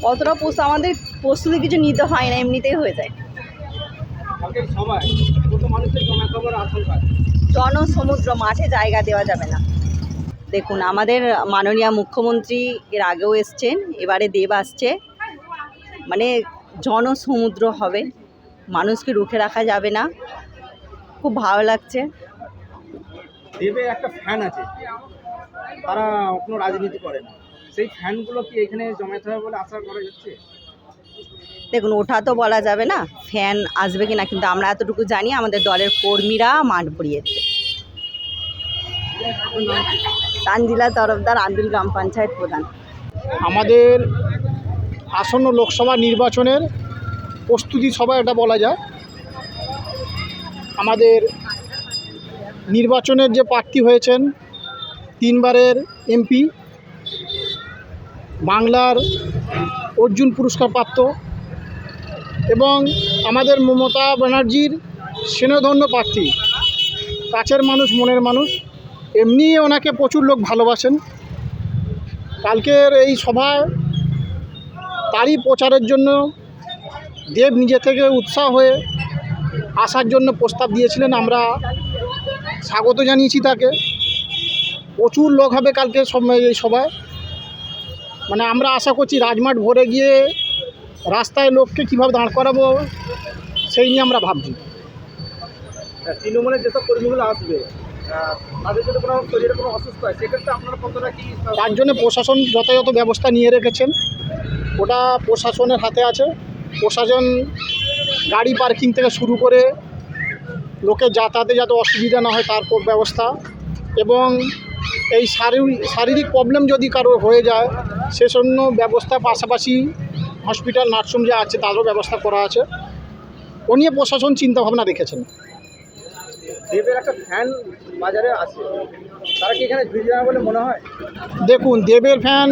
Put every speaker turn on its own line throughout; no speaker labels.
অতটা আমাদের প্রস্তুতি কিছু নিতে হয় না, এমনিতেই হয়ে যায়। জনসমুদ্র, মাঠে জায়গা দেওয়া যাবে না। দেখুন, আমাদের মাননীয় মুখ্যমন্ত্রী এর আগেও এসছেন, এবারে দেব আসছে, মানে জনসমুদ্র হবে, মানুষকে রুখে রাখা যাবে না। খুব ভালো লাগছে।
দেবের একটা ফ্যান আছে, তারা কোনো রাজনীতি করে না, সেই ফ্যানগুলো কি এখানে জমাতে হবে বলে আশা করা যাচ্ছে?
দেখুন, ওটা তো বলা যাবে না ফ্যান আসবে কিনা, কিন্তু আমরা এতটুকু জানি আমাদের দলের কর্মীরা মাঠ ভরিয়ে দেবে। তানজিলা তরফদার, আন্দুল গ্রাম পঞ্চায়েত প্রধান।
আমাদের আসন্ন লোকসভা নির্বাচনের প্রস্তুতি সভা এটা বলা যায়। আমাদের নির্বাচনের যে প্রার্থী হয়েছেন, 3 বারের এমপি, বাংলার অর্জুন পুরস্কার প্রাপ্ত এবং আমাদের মমতা ব্যানার্জির স্নেহধন্য প্রার্থী, কাছের মানুষ, মনের মানুষ, এমনি ওনাকে প্রচুর লোক ভালোবাসেন। কালকের এই সভায় তারই প্রচারের জন্য দেব নিজে থেকে উৎসাহ হয়ে আসার জন্য প্রস্তাব দিয়েছিলেন। আমরা স্বাগত জানিয়েছি তাকে। প্রচুর লোক হবে কালকে এই সভায়, মানে আমরা আশা করছি রাজমাঠ ভরে গিয়ে রাস্তায় লোককে কীভাবে দাঁড় করাবো সেই নিয়ে আমরা ভাবছি।
তৃণমূলের যেসব কর্মীগুলো আসবে তাদের যদি কোনো শরীরে কোনো অসুস্থ হয়, সেক্ষেত্রে আপনারা কতটা কি?
তার জন্য প্রশাসন যথাযথ ব্যবস্থা নিয়ে রেখেছেন, ওটা প্রশাসনের হাতে আছে। প্রশাসন গাড়ি পার্কিং থেকে শুরু করে লোকের যাতায়াতে যাতে অসুবিধা না হয় তার ব্যবস্থা, এবং এই শারীরিক প্রবলেম যদি কারো হয়ে যায় সেজন্য ব্যবস্থা, পাশাপাশি হসপিটাল, নার্সিংহোম যে আছে তারও ব্যবস্থা করা আছে। ও নিয়ে প্রশাসন চিন্তাভাবনা রেখেছেন।
দেবের একটা ফ্যান বাজারে আছে, তারা কি এখানে ভিড় যাবে বলে মনে হয়?
দেখুন, দেবের ফ্যান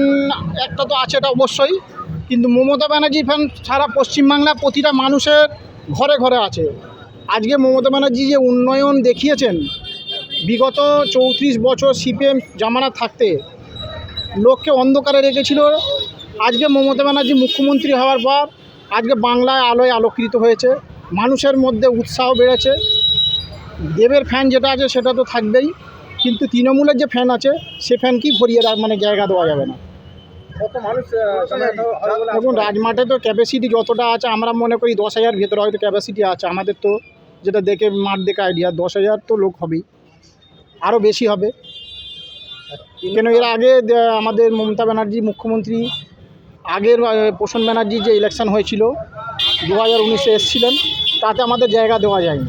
একটা তো আছে, এটা অবশ্যই, কিন্তু মমতা ব্যানার্জির ফ্যান সারা পশ্চিমবাংলা প্রতিটা মানুষের ঘরে ঘরে আছে। আজকে মমতা ব্যানার্জি যে উন্নয়ন দেখিয়েছেন, বিগত 34 বছর সিপিএম জামানা থাকতে লোককে অন্ধকারে রেখেছিল, আজকে মমতা ব্যানার্জি মুখ্যমন্ত্রী হওয়ার পর আজকে বাংলায় আলোয় আলোকিত হয়েছে, মানুষের মধ্যে উৎসাহ বেড়েছে। দেবের ফ্যান যেটা আছে সেটা তো থাকবেই, কিন্তু তৃণমূলের যে ফ্যান আছে সে ফ্যানকেই ভরিয়ে মানে জায়গা দেওয়া যাবে না।
কত মানুষ
দেখুন, রাজমাঠে তো ক্যাপাসিটি যতটা আছে, আমরা মনে করি 10,000 ভেতরে হয়তো ক্যাপাসিটি আছে। আমাদের তো যেটা দেখে মাঠ দেখে আইডিয়া 10,000 তো লোক হবেই, আরও বেশি হবে। কেন এর আগে আমাদের মমতা ব্যানার্জি মুখ্যমন্ত্রী, আগের প্রসন্ন ব্যানার্জি যে ইলেকশন হয়েছিল 2019-এ এসেছিলেন, তাতে আমাদের জায়গা দেওয়া যায়নি।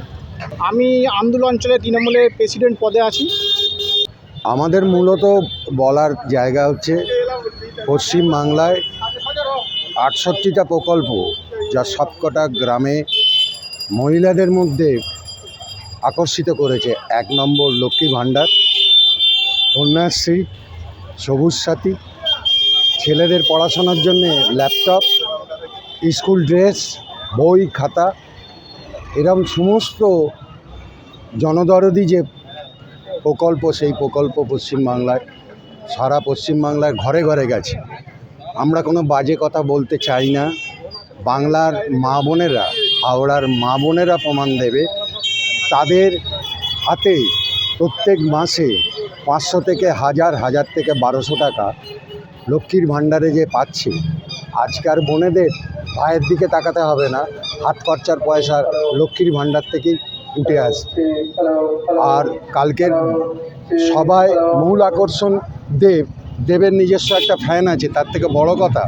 আমি আন্দুল অঞ্চলে তৃণমূলের প্রেসিডেন্ট পদে আছি।
আমাদের মূলত বলার জায়গা হচ্ছে পশ্চিমবাংলায় 68টা প্রকল্প, যা সবকটা গ্রামে মহিলাদের মধ্যে আকর্ষিত করেছে। 1 নম্বর লক্ষ্মী ভাণ্ডার, কন্যাশ্রী, সবুজ সাথী, ছেলেদের পড়াশোনার জন্যে ল্যাপটপ, স্কুল ড্রেস, বই খাতা, এরকম সমস্ত জনদরদি যে প্রকল্প, সেই প্রকল্প পশ্চিমবাংলায়, সারা পশ্চিমবাংলায় ঘরে ঘরে গেছে। আমরা কোনো বাজে কথা বলতে চাই না। বাংলার মা বোনেরা, হাওড়ার মা বোনেরা প্রমাণ দেবে। তাদের হাতে প্রত্যেক মাসে 500 থেকে 1000, 1000 থেকে 1200 টাকা লক্ষ্মীর ভাণ্ডারে যে পাচ্ছে, আজকার বোনেদের ভাইয়ের দিকে তাকাতে হবে না, হাত খরচার পয়সা লক্ষ্মীর ভাণ্ডার থেকেই উঠে আসবে। আর কালকের সবাই মূল আকর্ষণ দেবের নিজস্ব একটা ফ্যান আছে। তার থেকে বড় কথা,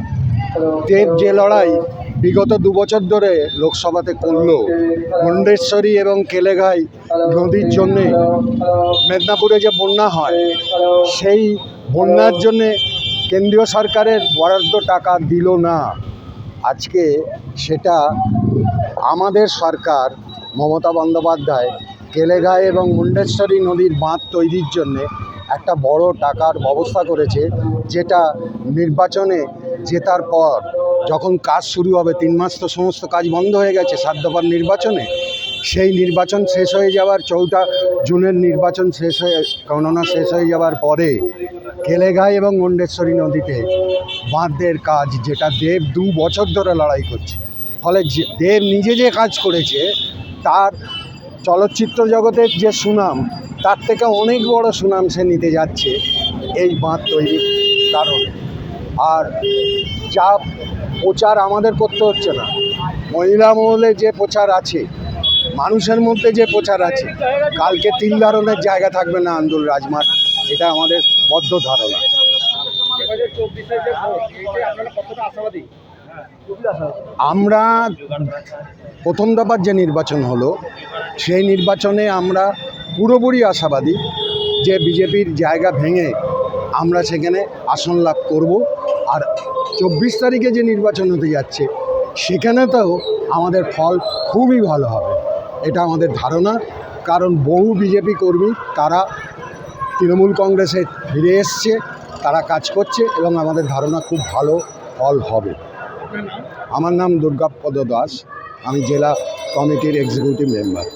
দেব যে লড়াই বিগত 2 বছর ধরে লোকসভাতে করল, মুন্ডেশ্বরী এবং কেলেঘাই নদীর জন্যে মেদিনীপুরে যে বন্যা হয়, সেই বন্যার জন্যে কেন্দ্রীয় সরকারের বরাদ্দ টাকা দিল না। আজকে সেটা আমাদের সরকার, মমতা বন্দ্যোপাধ্যায়, কেলেঘাই এবং মুন্ডেশ্বরী নদীর বাঁধ তৈরির জন্যে একটা বড় টাকার ব্যবস্থা করেছে, যেটা নির্বাচনে জেতার পর যখন কাজ শুরু হবে, 3 মাস তো সমস্ত কাজ বন্ধ হয়ে গেছে 7 দফার নির্বাচনে, সেই নির্বাচন শেষ হয়ে যাওয়ার 4 জুনের নির্বাচন গণনা শেষ হয়ে যাওয়ার পরে কেলেঘাই এবং মুন্ডেশ্বরী নদীতে বাঁধের কাজ, যেটা দেব 2 বছর ধরে লড়াই করছে। ফলে দেব নিজে যে কাজ করেছে তার চলচ্চিত্র জগতের যে সুনাম, তার থেকে অনেক বড় সুনাম সে নিতে যাচ্ছে এই বাঁধ তৈরির কারণে। আর যা প্রচার আমাদের করতে হচ্ছে না, মহিলা মহলে যে প্রচার আছে, মানুষের মধ্যে যে প্রচার আছে, কালকে তিল ধারণের জায়গা থাকবে না আন্দুল রাজমাঠ, এটা আমাদের বদ্ধ ধারণা।
2024-এর যে ভোট, এইটাই আপনারা কতটা আশাবাদী?
আমরা প্রথম দফার যে নির্বাচন হলো, সেই নির্বাচনে আমরা পুরোপুরি আশাবাদী যে বিজেপির জায়গা ভেঙে আমরা সেখানে আসন লাভ করব। আর 24 তারিখে যে নির্বাচন হতে যাচ্ছে সেখানেতেও আমাদের ফল খুবই ভালো হবে, এটা আমাদের ধারণা। কারণ বহু বিজেপি কর্মী তারা তৃণমূল কংগ্রেসে ফিরে এসছে, তারা কাজ করছে এবং আমাদের ধারণা খুব ভালো ফল হবে। আমার নাম দুর্গাপদ দাস, আমি জেলা কমিটির এক্সিকিউটিভ মেম্বার।